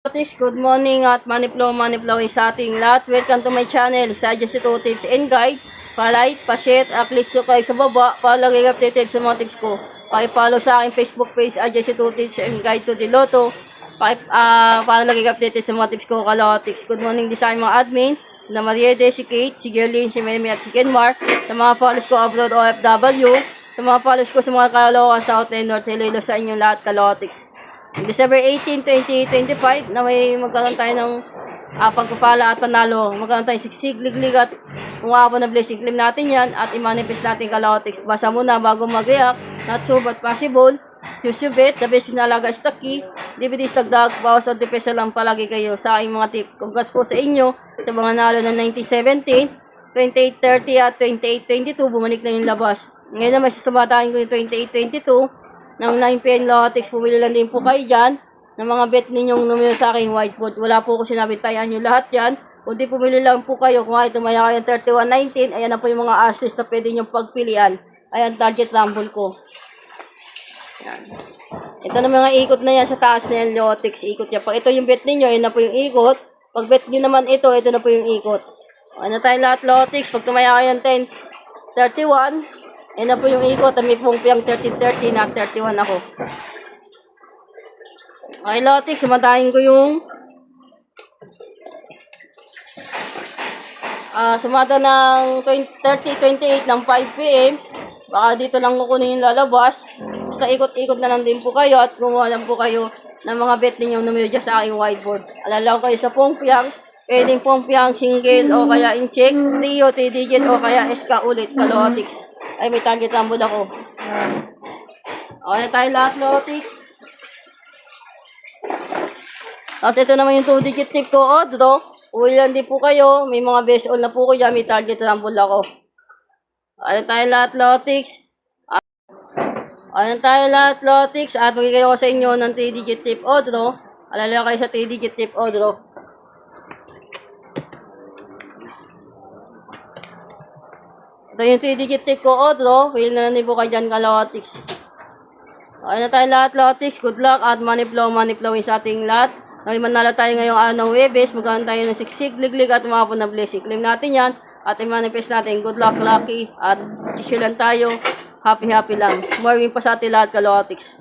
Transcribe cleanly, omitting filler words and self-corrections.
Good morning at money flow sa ating lahat. Welcome to my channel, sa Just Ito Tips and Guide. Pa-like, pa-share, click subscribe sa baba para lagi updated sa mga tips ko. Pa-follow sa aking Facebook page, Just Ito Tips and Guide to the Lotto. Para lagi updated sa mga tips ko, Kalotics. Good morning din sa aking mga admin, na Mariede, si Kate, si Gerlin, si Memi at si Kenmar. Sa mga followers ko abroad OFW. Sa mga followers ko sa mga Caloocan, South and North, hello sa inyong lahat, Kalotics. December 18, 2025 na may magkaroon tayo ng pagpapala at panalo. Magkaroon tayo siksig, liglig at umapa na blessing. Claim natin yan at i-manifest natin Kalotics. Basa muna bago mag-react. Not so but possible. Choose your bet. The best na alaga is the key. DVDs dagdag. Bawas o depresya lang palagi kayo sa aking mga tip. Congrats po sa inyo sa mga nalo ng 1917, 2830 at 2822. Bumalik na yung labas. Ngayon naman sasamatain ko yung 2822. Ng 9pm Lotex, pumili lang din po kayo dyan ng mga bet ninyong numero sa aking whiteboard. Wala po ko sinabi, tayan nyo lahat yan. Kundi pumili lang po kayo. Kung ay tumaya kayo ng 3119, ayan na po yung mga ashes na pwede nyong pagpilian. Ayan, target rumble ko. Ayan. Ito na mga ikot na yan sa taas na yan, Lotex. Ikot yan. Pag ito yung bet ninyo, ayan na po yung ikot. Pag bet nyo naman ito na po yung ikot. Ano tayo lahat, Lotex? Pag tumaya kayo ng 1031, ayan na po yung ikot. May pong 1330 na 31 ako. Okay, Lotex. Sumatahin ko yung sumata ng 3028 ng 5pm. Baka dito lang kukunin yung lalabas. Basta ikot-ikot na lang din po kayo at kumuha lang po kayo ng mga bet ninyong numero dyan sa aking whiteboard. Alalaw kayo sa pongpiyang. Pwedeng pongpiyang single o kaya in check, trio, 3 digit o kaya SK ulit, Kalotics. Ay, may target rumble ako. Okay na tayo lahat, Lotex. Tapos ito naman yung 2 digit tip ko, draw. Uwi lang din po kayo. May mga best all na po ko dyan. May target rumble ako. Okay na tayo lahat, Lotex. Okay na tayo lahat, Lotex. At magigay ko sa inyo ng 3 digit tip o draw. Alala kayo sa 3 digit tip o draw. Ito yung 3 digit tip ko, draw. Pwede na din po kayo dyan, Kalotics. Okay na tayo lahat, Lotex. Good luck at money flow sa ating lahat. Ngayon manalo tayo ngayong araw ng Webes. Magkaroon tayo ng siksig, liglig at umapon na blessing. Claim natin yan at i-manifest natin. Good luck, lucky. At chill lang tayo. Happy lang. More win pa sa ating lahat, Kalotics.